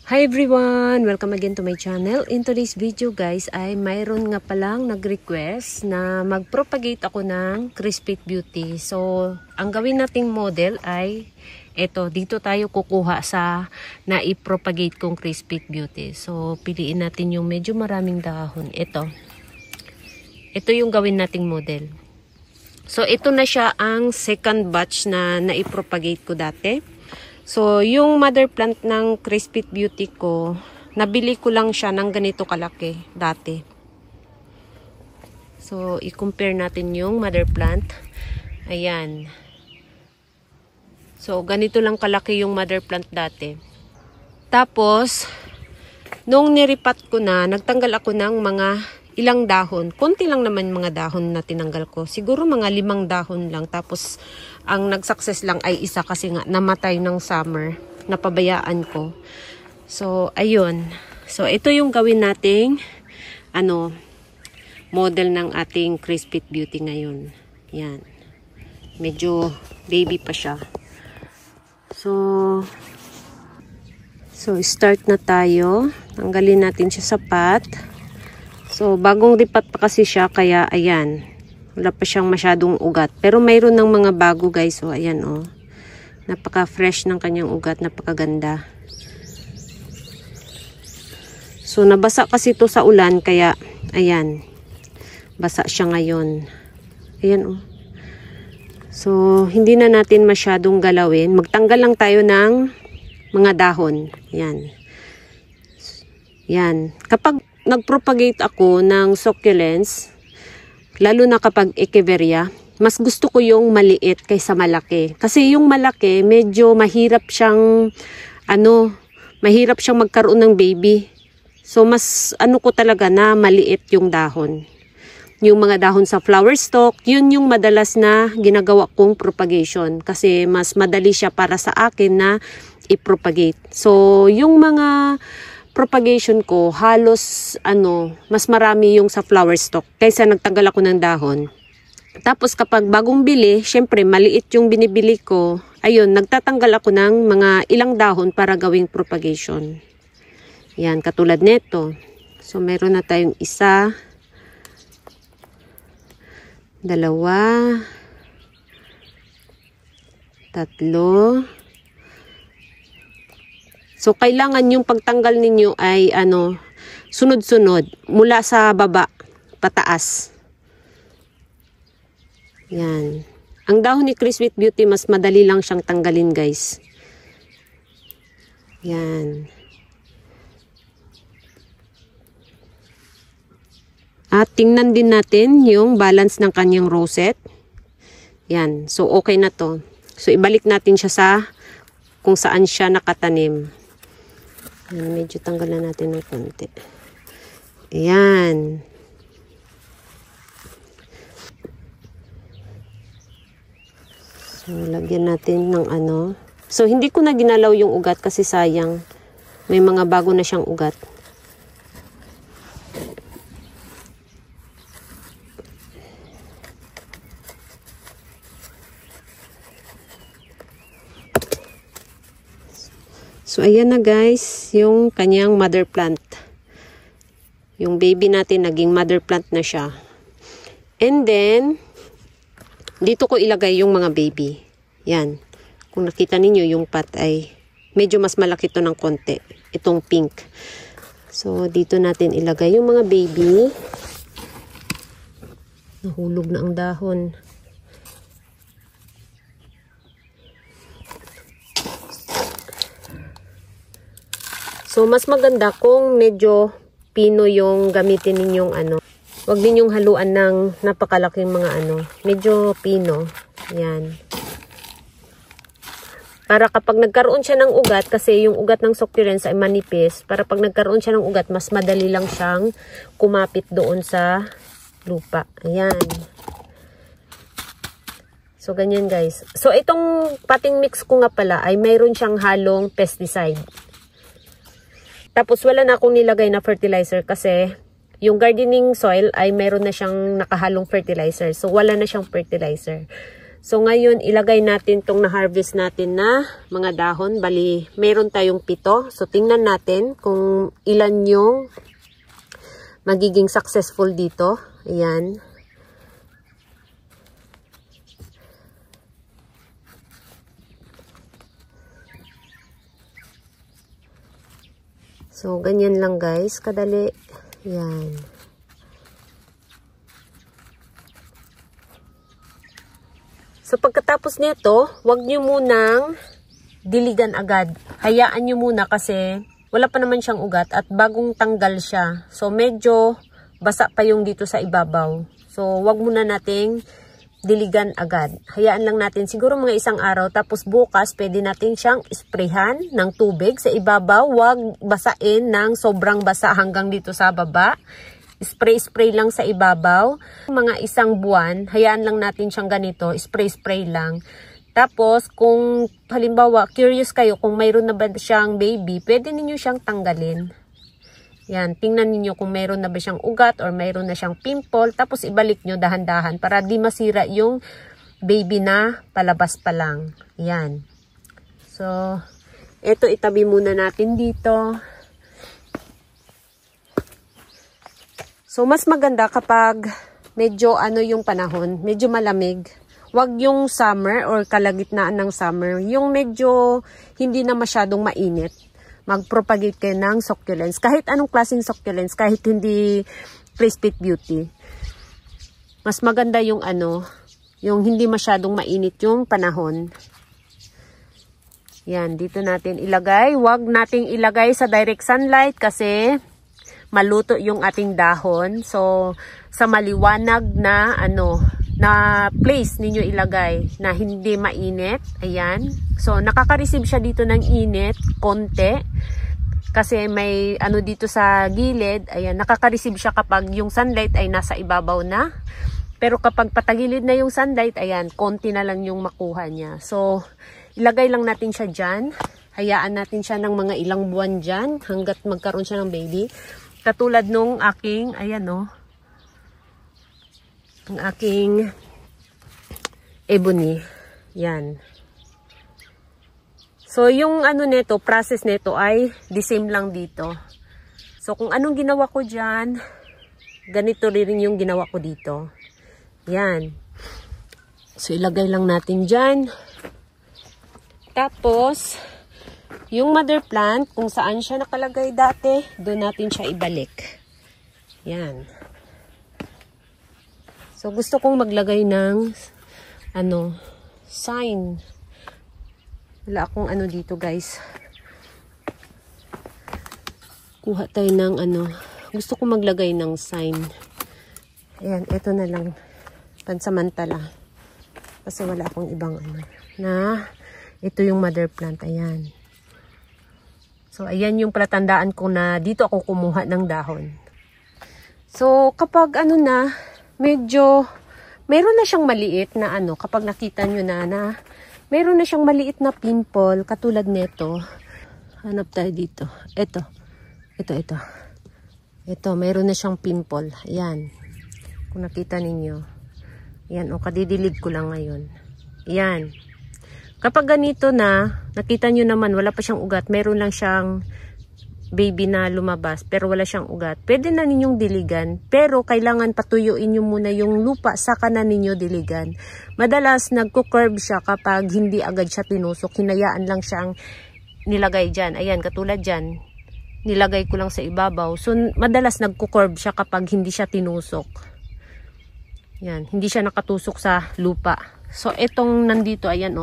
Hi everyone! Welcome again to my channel. In today's video guys ay mayroon nga palang nag-request na mag-propagate ako ng Crispy Beauty. So, ang gawin nating model ay eto, dito tayo kukuha sa na-propagate kong Crispy Beauty. So, piliin natin yung medyo maraming dahon. Ito yung gawin nating model. So, ito na siya ang second batch na na-propagate ko dati. So, yung mother plant ng Crispy Beauty ko, nabili ko lang siya ng ganito kalaki dati. So, i-compare natin yung mother plant. Ayan. So, ganito lang kalaki yung mother plant dati. Tapos, nung niripat ko na, nagtanggal ako ng mga ilang dahon. Konti lang naman mga dahon na tinanggal ko. Siguro mga 5 dahon lang. Tapos, ang nag-success lang ay isa kasi nga namatay ng summer. Napabayaan ko. So, ayun. So, ito yung gawin nating model ng ating Crispy Beauty ngayon. Yan. Medyo baby pa siya. So, start na tayo. Tanggalin natin siya sa pot. So, bagong ripat pa kasi siya, kaya ayan. Wala pa siyang masyadong ugat. Pero mayroon ng mga bago guys. So, ayan oh. Napaka-fresh ng kanyang ugat. Napakaganda. So, nabasa kasi ito sa ulan, kaya ayan. Basa siya ngayon. Ayan oh. So, hindi na natin masyadong galawin. Magtanggal lang tayo ng mga dahon. Ayan. Yan. Kapag nag-propagate ako ng succulents, lalo na kapag echeveria, mas gusto ko yung maliit kaysa malaki. Kasi yung malaki, medyo mahirap siyang, mahirap siyang magkaroon ng baby. So, mas ko talaga na maliit yung dahon. Yung mga dahon sa flower stalk, yun yung madalas na ginagawa kong propagation. Kasi mas madali siya para sa akin na i-propagate. So, yung mga propagation ko, halos mas marami yung sa flower stalk kaysa nagtanggal ako ng dahon. Tapos kapag bagong bili, syempre maliit yung binibili ko. Ayun, nagtatanggal ako ng mga ilang dahon para gawing propagation. Yan, katulad nito. So meron na tayong 1, 2, 3. So, kailangan yung pagtanggal ninyo ay sunod-sunod mula sa baba, pataas. Yan. Ang dahon ni Crispy Beauty, mas madali lang siyang tanggalin, guys. Yan. At tingnan din natin yung balance ng kanyang rosette. Yan. So, okay na to. So, ibalik natin siya sa kung saan siya nakatanim. Yan, medyo tanggalan natin ng konti. Ayan. So, lagyan natin ng So, hindi ko na ginalaw yung ugat kasi sayang. May mga bago na siyang ugat. So, ayan na guys, yung kanyang mother plant. Yung baby natin, naging mother plant na siya. And then, dito ko ilagay yung mga baby. Yan. Kung nakita ninyo, yung pot ay medyo mas malaki to ng konti. Itong pink. So, dito natin ilagay yung mga baby. Nahulog na ang dahon. So, mas maganda kung medyo pino yung gamitin ninyong Huwag ninyong haluan ng napakalaking mga medyo pino. Yan. Para kapag nagkaroon siya ng ugat, kasi yung ugat ng succulents ay manipis, para pag nagkaroon siya ng ugat, mas madali lang siyang kumapit doon sa lupa. Ayan. So, ganyan guys. So, itong potting mix ko nga pala ay mayroon siyang halong pesticide. Tapos wala na akong nilagay na fertilizer kasi yung gardening soil ay meron na siyang nakahalong fertilizer. So wala na siyang fertilizer. So ngayon, ilagay natin tong na-harvest natin na mga dahon. Bali, meron tayong 7. So tingnan natin kung ilan yung magiging successful dito. Ayan. So, ganyan lang guys. Kadali. Ayan. So, pagkatapos nito, wag nyo munang diligan agad. Hayaan nyo muna kasi wala pa naman siyang ugat at bagong tanggal siya. So, medyo basa pa yung dito sa ibabaw. So, wag muna nating diligan agad. Hayaan lang natin siguro mga 1 araw. Tapos bukas, pwede natin siyang sprayhan ng tubig sa ibabaw. Wag basain ng sobrang basa hanggang dito sa baba. Spray lang sa ibabaw. Mga 1 buwan, hayaan lang natin siyang ganito. Spray lang. Tapos, kung halimbawa, curious kayo kung mayroon na ba siyang baby, pwede ninyo siyang tanggalin. Yan, tingnan ninyo kung mayroon na ba siyang ugat or mayroon na siyang pimple. Tapos, ibalik nyo dahan-dahan para di masira yung baby na palabas pa lang. Yan. So, eto itabi muna natin dito. So, mas maganda kapag medyo yung panahon, medyo malamig. Wag yung summer or kalagitnaan ng summer. Yung medyo hindi na masyadong mainit. Mag-propagate kayo ng succulents. Kahit anong klaseng succulents, kahit hindi Crispy Beauty. Mas maganda yung yung hindi masyadong mainit yung panahon. Yan, dito natin ilagay. Wag nating ilagay sa direct sunlight kasi maluto yung ating dahon. So, sa maliwanag na na place ninyo ilagay na hindi mainit. Ayan. So, nakaka-receive siya dito ng init, konti. Kasi may dito sa gilid. Ayan, nakaka-receive siya kapag yung sunlight ay nasa ibabaw na. Pero kapag patagilid na yung sunlight, ayan, konti na lang yung makuha niya. So, ilagay lang natin siya dyan. Hayaan natin siya ng mga ilang buwan dyan hanggat magkaroon siya ng baby. Katulad nung aking, ayan ang aking ebony. Yan. So, yung nito, process nito ay the same lang dito. So, kung anong ginawa ko dyan, ganito rin yung ginawa ko dito. Yan. So, ilagay lang natin dyan. Tapos, yung mother plant, kung saan siya nakalagay dati, doon natin siya ibalik. Yan. So, gusto kong maglagay ng, sign. Wala akong dito, guys. Kuha tayo ng, gusto kong maglagay ng sign. Ayan, ito na lang. Pansamantala. Kasi wala akong ibang, ito yung mother plant. Ayan. So, ayan yung palatandaan ko na dito ako kumuha ng dahon. So, kapag medyo, meron na siyang maliit na kapag nakita nyo na meron na siyang maliit na pimple, katulad nito. Hanap tayo dito. Ito, meron na siyang pimple. Ayan. Kung nakita ninyo. Ayan, kadidilig ko lang ngayon. Ayan. Kapag ganito na, nakita nyo naman, wala pa siyang ugat, meron lang siyang baby na lumabas, pero wala siyang ugat, pwede na ninyong diligan, pero kailangan patuyuin nyo muna yung lupa, saka na ninyo diligan. Madalas, nagko-curve siya kapag hindi agad siya tinusok, hinayaan lang siyang nilagay dyan. Ayan, katulad dyan, nilagay ko lang sa ibabaw. So, madalas nagko-curve siya kapag hindi siya tinusok. Yan, hindi siya nakatusok sa lupa. So, itong nandito, ayan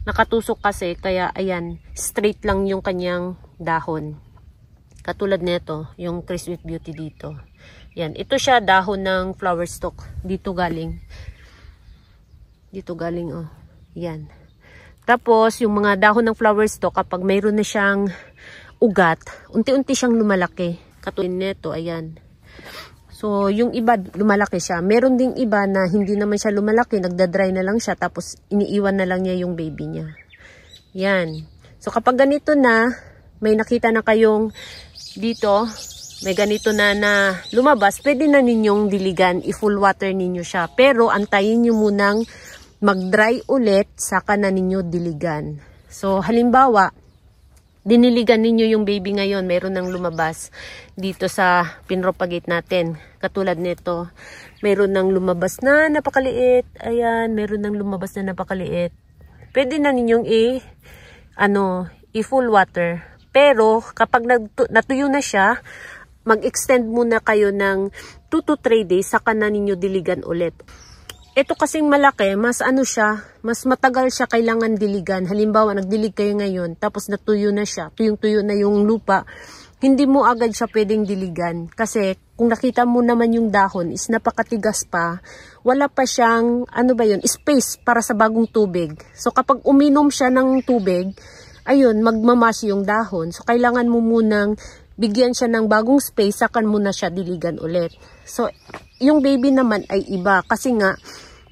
nakatusok kasi, kaya ayan, straight lang yung kanyang dahon. Katulad nito, yung Crispy Beauty dito. Yan, ito siya dahon ng flower stalk. Dito galing. Yan. Tapos, yung mga dahon ng flower stalk, kapag mayroon na siyang ugat, unti-unti siyang lumalaki. Katulad nito, ayan. So, yung iba, lumalaki siya. Meron ding iba na hindi naman siya lumalaki, nagda-dry na lang siya, tapos iniiwan na lang niya yung baby niya. Yan. So, kapag ganito na, may nakita na kayong dito, may ganito na lumabas, pwede na ninyong diligan, i-full water ninyo siya. Pero, antayin nyo munang mag-dry ulit, saka na ninyo diligan. So, halimbawa, diniligan ninyo yung baby ngayon, meron nang lumabas dito sa pinropagate natin. Katulad nito, meron nang lumabas na napakaliit. Ayan, meron nang lumabas na napakaliit. Pwede na ninyong i-full water. Pero, kapag natuyo na siya, mag-extend muna kayo ng 2 to 3 days, saka na ninyo diligan ulit. Ito kasing malaki, mas mas matagal siya kailangan diligan. Halimbawa, nagdilig kayo ngayon, tapos natuyo na siya, tuyong-tuyo na yung lupa, hindi mo agad siya pwedeng diligan. Kasi, kung nakita mo naman yung dahon, is napakatigas pa, wala pa siyang, space para sa bagong tubig. So, kapag uminom siya ng tubig, ayun, magmamas yung dahon. So, kailangan mo munang bigyan siya ng bagong space, saka mo na siya diligan ulit. So, yung baby naman ay iba, kasi nga,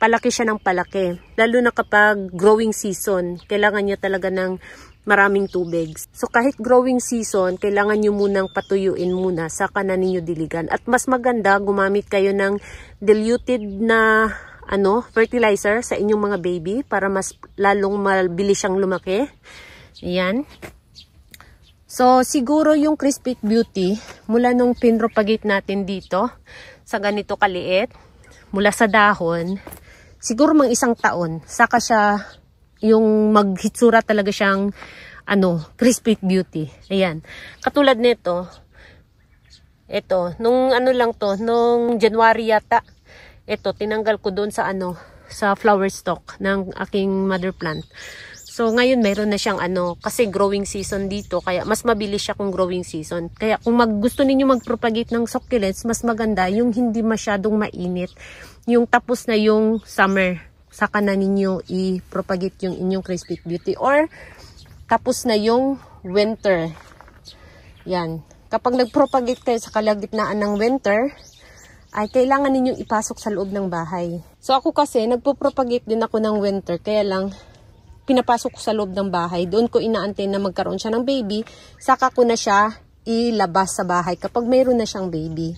palaki siya ng palaki. Lalo na kapag growing season, kailangan niya talaga ng maraming tubig. So kahit growing season, kailangan niyo munang patuyuin muna, saka na ninyo diligan. At mas maganda, gumamit kayo ng diluted na fertilizer sa inyong mga baby para mas lalong mabilis siyang lumaki. Ayan. So siguro yung Crispy Beauty, mula nung pinropagate natin dito, sa ganito kaliit, mula sa dahon, siguro mga 1 taon, saka siya yung maghitsura talaga siyang Crispy Beauty. Ayan. Katulad nito, ito, nung nung January yata, ito, tinanggal ko doon sa sa flower stalk ng aking mother plant. So, ngayon meron na siyang kasi growing season dito, kaya mas mabilis siya kung growing season. Kaya kung gusto ninyo mag-propagate ng succulents, mas maganda yung hindi masyadong mainit. Yung tapos na yung summer, saka na ninyo i-propagate yung inyong Crispy Beauty. Or, tapos na yung winter. Yan. Kapag nag-propagate kayo sa kalagitnaan ng winter, ay kailangan ninyong ipasok sa loob ng bahay. So, ako kasi, nagpo-propagate din ako ng winter, kaya lang, pinapasok ko sa loob ng bahay. Doon ko inaantay na magkaroon siya ng baby. Saka ko na siya ilabas sa bahay kapag mayroon na siyang baby.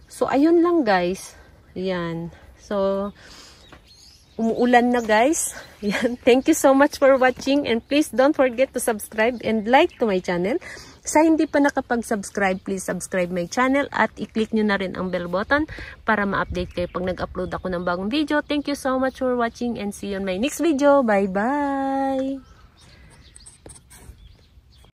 So, ayun lang guys. Ayan. So, umuulan na guys. Ayan. Thank you so much for watching. And please don't forget to subscribe and like to my channel. Sa hindi pa nakapag-subscribe, please subscribe my channel at i-click nyo na rin ang bell button para ma-update kayo pag nag-upload ako ng bagong video. Thank you so much for watching and see you on my next video. Bye-bye!